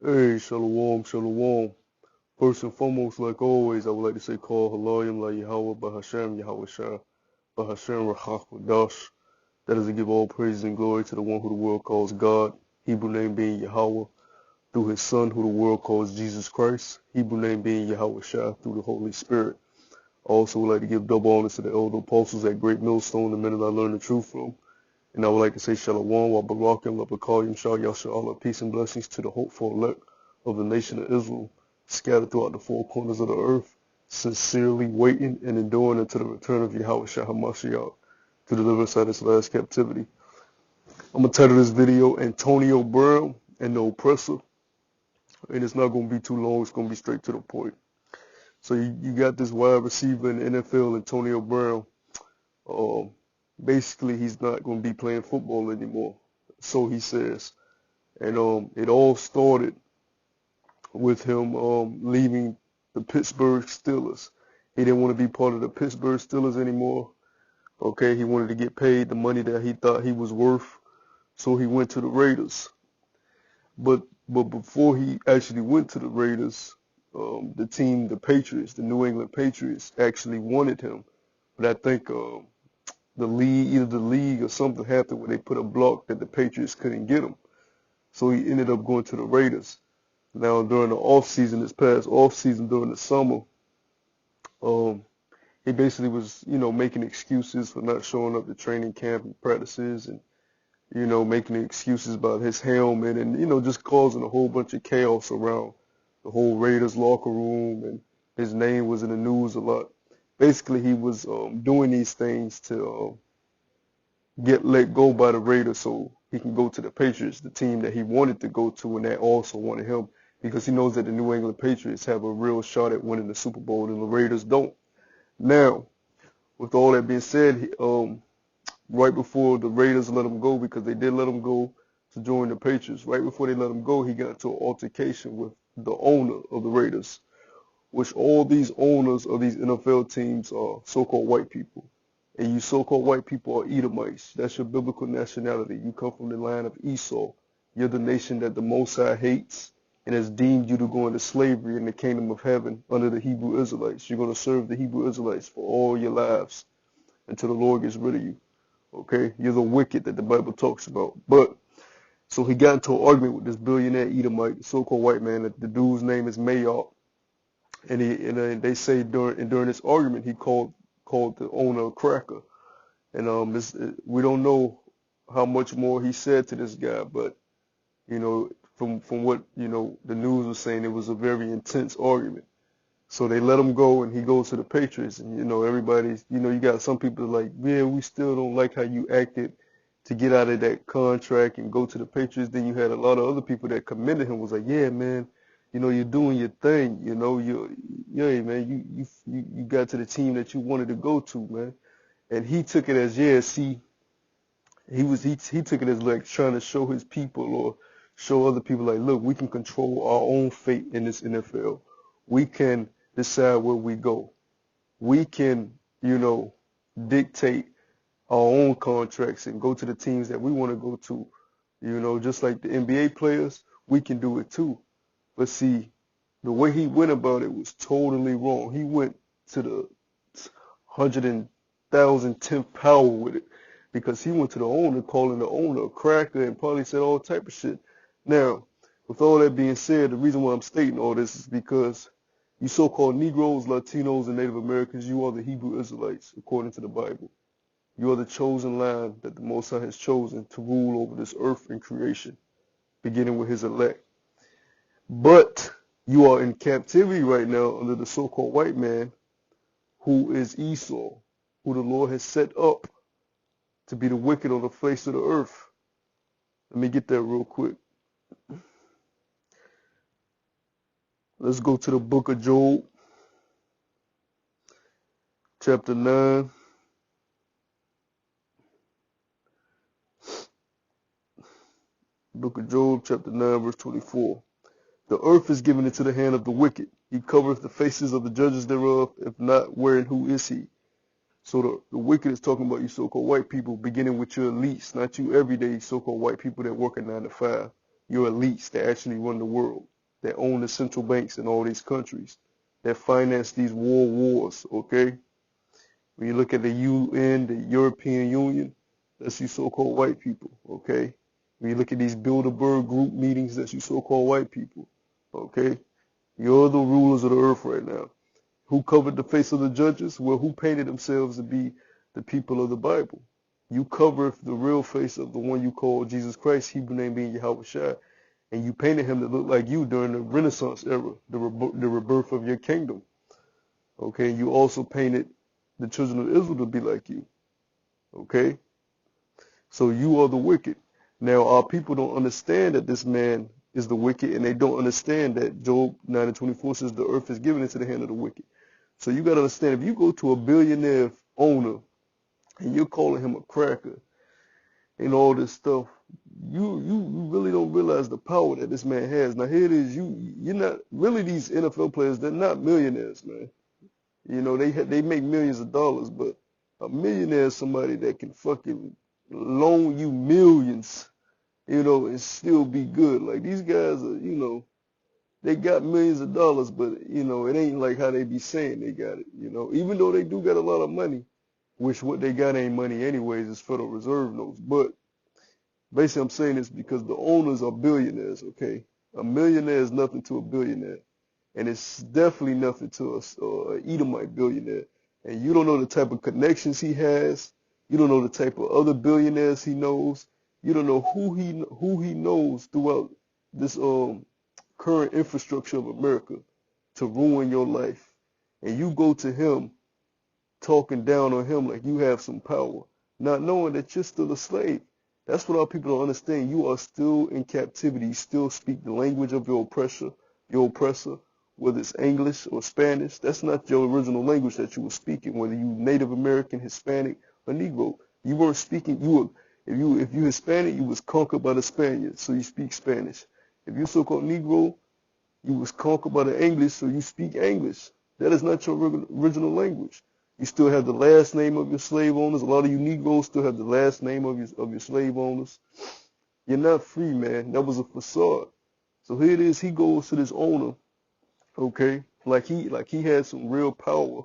Hey, shalom, shalom. First and foremost, like always, I would like to say call Halayim La Yahweh Bahashem Yahweh Shah Bahashem Rachakwadash. That is to give all praise and glory to the one who the world calls God, Hebrew name being Yahweh, through his son who the world calls Jesus Christ, Hebrew name being Yahweh Shah, through the Holy Spirit. I also would like to give double honor to the elder apostles at Great Millstone, the men that I learned the truth from. And I would like to say Shalom, wa Barakim, la Bakayim, Shah Yasha Allah, peace and blessings to the hopeful elect of the nation of Israel, scattered throughout the four corners of the earth, sincerely waiting and enduring until the return of Yahweh Shah HaMashiach to deliver us out of this last captivity. I'm going to title this video Antonio Brown and the Oppressor, and it's not going to be too long, it's going to be straight to the point. So you got this wide receiver in the NFL, Antonio Brown. Um, Basically, he's not going to be playing football anymore, so he says. And it all started with him leaving the Pittsburgh Steelers. He didn't want to be part of the Pittsburgh Steelers anymore. Okay, he wanted to get paid the money that he thought he was worth, so he went to the Raiders. But before he actually went to the Raiders, the team, the Patriots, the New England Patriots, actually wanted him. But I think either the league or something happened where they put a block that the Patriots couldn't get him. So he ended up going to the Raiders. Now during the off season, this past off season during the summer, um, he basically was, making excuses for not showing up to training camp and practices, and making excuses about his helmet, and just causing a whole bunch of chaos around the whole Raiders locker room, and his name was in the news a lot. Basically, he was doing these things to get let go by the Raiders so he can go to the Patriots, the team that he wanted to go to, and that also wanted him, because he knows that the New England Patriots have a real shot at winning the Super Bowl and the Raiders don't. Now, with all that being said, right before the Raiders let him go, because they did let him go to join the Patriots, right before they let him go, he got into an altercation with the owner of the Raiders, which all these owners of these NFL teams are so-called white people. And you so-called white people are Edomites. That's your biblical nationality. You come from the line of Esau. You're the nation that the Most High hates and has deemed you to go into slavery in the kingdom of heaven under the Hebrew Israelites. You're going to serve the Hebrew Israelites for all your lives until the Lord gets rid of you. Okay? You're the wicked that the Bible talks about. But, so he got into an argument with this billionaire Edomite, so-called white man. The dude's name is Mayock. And they say during this argument, he called the owner a cracker. And we don't know how much more he said to this guy, but from what the news was saying, it was a very intense argument. So they let him go, and he goes to the Patriots. And everybody's, you got some people like, yeah, we still don't like how you acted to get out of that contract and go to the Patriots. Then you had a lot of other people that commended him, was like, yeah, man, you're doing your thing. Yeah, man, you got to the team that you wanted to go to, man. And he took it as, yeah, see, he took it as like trying to show his people or show other people like, look, we can control our own fate in this NFL. We can decide where we go. We can, dictate our own contracts and go to the teams that we want to go to. Just like the NBA players, we can do it too. But see, the way he went about it was totally wrong. He went to the 100,010th power with it, because he went to the owner, calling the owner a cracker, and probably said all type of shit. Now, with all that being said, the reason why I'm stating all this is because you so-called Negroes, Latinos, and Native Americans, you are the Hebrew Israelites, according to the Bible. You are the chosen line that the Most High has chosen to rule over this earth and creation, beginning with his elect. But you are in captivity right now under the so-called white man, who is Esau, who the Lord has set up to be the wicked on the face of the earth. Let me get that real quick. Let's go to the book of Job, chapter 9. Book of Job, chapter 9, verse 24. The earth is given into the hand of the wicked. He covereth the faces of the judges thereof. If not, wherein who is he? So the wicked is talking about you so-called white people, beginning with your elites, not you everyday so-called white people that work a 9 to 5. Your elites that actually run the world. that own the central banks in all these countries, that finance these world wars, okay? When you look at the UN, the European Union, that's you so-called white people, okay? When you look at these Bilderberg group meetings, that's you so-called white people, okay? You're the rulers of the earth right now. Who covered the face of the judges? Well, who painted themselves to be the people of the Bible? You cover the real face of the one you call Jesus Christ, Hebrew name being Yahweh Shai, and you painted him to look like you during the Renaissance era, the rebirth of your kingdom. Okay, you also painted the children of Israel to be like you. Okay, so you are the wicked. Now, our people don't understand that this man is the wicked, and they don't understand that Job 9:24 says the earth is given into the hand of the wicked. So you got to understand, if you go to a billionaire owner and you're calling him a cracker and all this stuff, you really don't realize the power that this man has. Now here it is, you're not really, these NFL players, they're not millionaires, man. You know, they make millions of dollars, but a millionaire is somebody that can fucking loan you millions, you know, and still be good. Like these guys are, you know, they got millions of dollars, but you know, it ain't like how they be saying they got it, you know. Even though they do got a lot of money, which what they got ain't money anyways, it's Federal Reserve notes. But basically I'm saying this because the owners are billionaires, okay? A millionaire is nothing to a billionaire. And it's definitely nothing to a Edomite billionaire. And you don't know the type of connections he has. You don't know the type of other billionaires he knows. You don't know who he knows throughout this current infrastructure of America to ruin your life. And you go to him talking down on him like you have some power, not knowing that you're still a slave. That's what our people don't understand. You are still in captivity. You still speak the language of your oppressor, whether it's English or Spanish. That's not your original language that you were speaking, whether you Native American, Hispanic, or Negro. You weren't speaking, if you Hispanic, you was conquered by the Spaniards, so you speak Spanish. If you so-called Negro, you was conquered by the English, so you speak English. That is not your original language. You still have the last name of your slave owners. A lot of you Negroes still have the last name of your slave owners. You're not free, man. That was a facade. So here it is. He goes to this owner, okay, like he had some real power.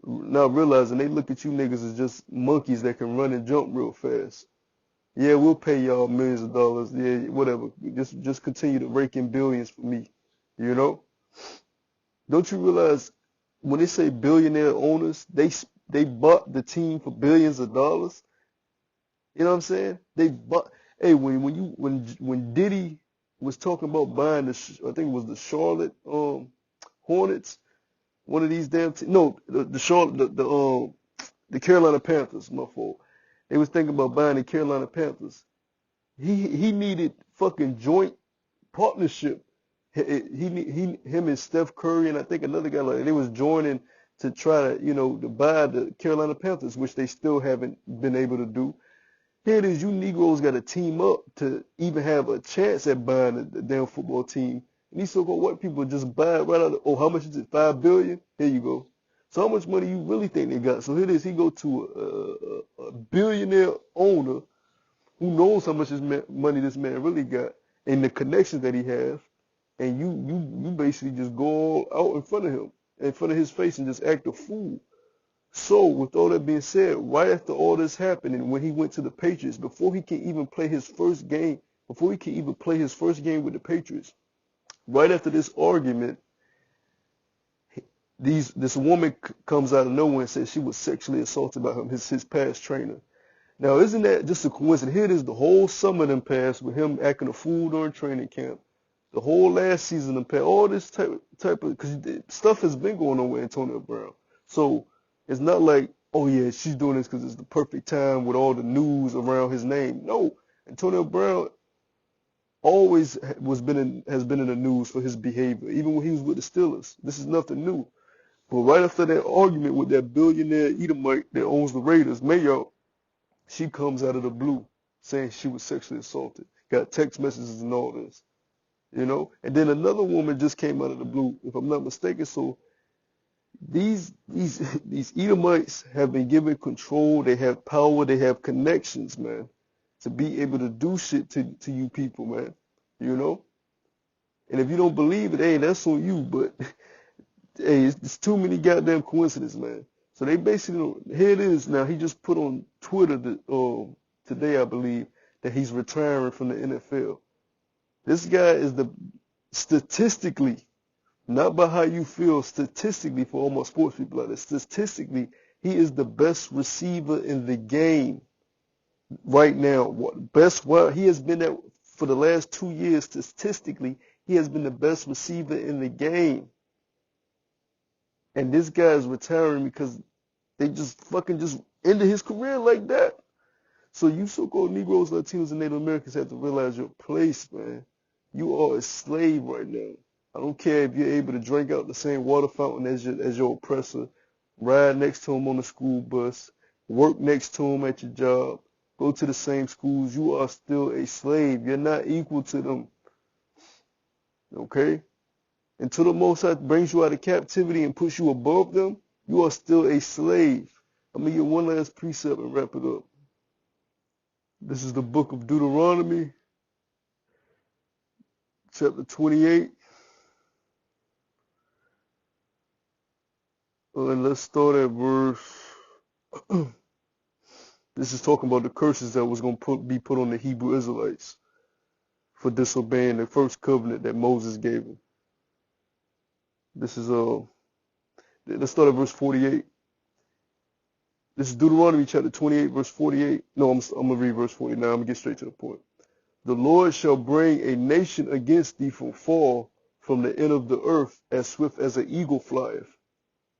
Not realizing they look at you niggas as just monkeys that can run and jump real fast. Yeah, we'll pay y'all millions of dollars. Yeah, whatever. Just continue to rake in billions for me. You know? Don't you realize when they say billionaire owners, they bought the team for billions of dollars? You know what I'm saying? They bought. Hey, when Diddy was talking about buying I think it was the Charlotte Hornets, one of these damn no, the Charlotte the Carolina Panthers, my fault. They was thinking about buying the Carolina Panthers. He needed fucking joint partnership. Him and Steph Curry and I think another guy like that, they was joining to try to, you know, to buy the Carolina Panthers, which they still haven't been able to do. Here it is, you Negroes got to team up to even have a chance at buying the damn football team. And these so-called white people just buy it right out of, oh, how much is it? 5 billion? Here you go. So how much money you really think they got? So here it is, he go to a billionaire owner who knows how much money this man really got and the connections that he has, and you basically just go all out in front of him, in front of his face, and just act a fool. So with all that being said, right after all this happened, and when he went to the Patriots, before he can even play his first game, with the Patriots, right after this argument, this woman comes out of nowhere and says she was sexually assaulted by him, his past trainer. Now, isn't that just a coincidence? Here it is, the whole summer done passed with him acting a fool during training camp. The whole last season done passed. All this type of, because stuff has been going on with Antonio Brown. So it's not like, oh yeah, she's doing this because it's the perfect time with all the news around his name. No, Antonio Brown always has been in the news for his behavior, even when he was with the Steelers. This is nothing new. But right after that argument with that billionaire Edomite that owns the Raiders, Mayo, she comes out of the blue saying she was sexually assaulted. Got text messages and all this, you know. And then another woman just came out of the blue, if I'm not mistaken. So these Edomites have been given control. They have power. They have connections, man, to be able to do shit to you people, man. You know. And if you don't believe it, hey, that's on you. But hey, it's too many goddamn coincidences, man. So they basically, here it is now. He just put on Twitter today, I believe, that he's retiring from the NFL. This guy is statistically, not by how you feel, statistically, for all my sports people out there, statistically, he is the best receiver in the game right now. He has been that for the last 2 years. Statistically, he has been the best receiver in the game. And this guy is retiring because they just fucking just ended his career like that. So you so-called Negroes, Latinos, and Native Americans have to realize your place, man. You are a slave right now. I don't care if you're able to drink out the same water fountain as your oppressor, ride next to him on the school bus, work next to him at your job, go to the same schools. You are still a slave. You're not equal to them. Okay? Until the Most High brings you out of captivity and puts you above them, you are still a slave. I'm going to get one last precept and wrap it up. This is the book of Deuteronomy, chapter 28. And let's start at verse. This is talking about the curses that was going to be put on the Hebrew Israelites for disobeying the first covenant that Moses gave them. This is let's start at verse 48. This is Deuteronomy chapter 28, verse 48. No, I'm going to read verse 49. I'm going to get straight to the point. The Lord shall bring a nation against thee from far from the end of the earth, as swift as an eagle flieth.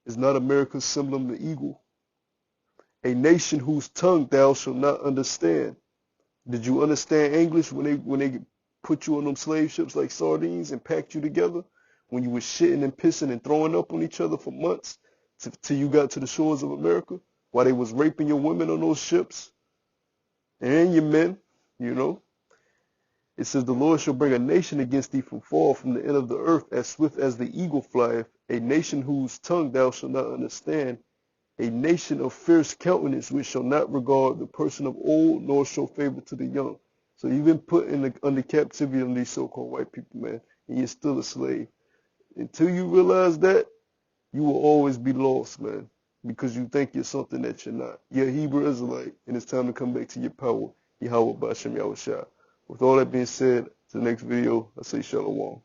Is not America's emblem the eagle? A nation whose tongue thou shalt not understand. Did you understand English when they put you on them slave ships like sardines and packed you together? When you were shitting and pissing and throwing up on each other for months till you got to the shores of America? While they was raping your women on those ships? And your men, you know? It says, the Lord shall bring a nation against thee from far from the end of the earth, as swift as the eagle flieth, a nation whose tongue thou shalt not understand, a nation of fierce countenance, which shall not regard the person of old, nor show favor to the young. So you've been put under captivity of these so-called white people, man, and you're still a slave. Until you realize that, you will always be lost, man, because you think you're something that you're not. You're a Hebrew Israelite, and it's time to come back to your power. Yahweh B'Ashem Yahushua. With all that being said, to the next video, I say Shalom.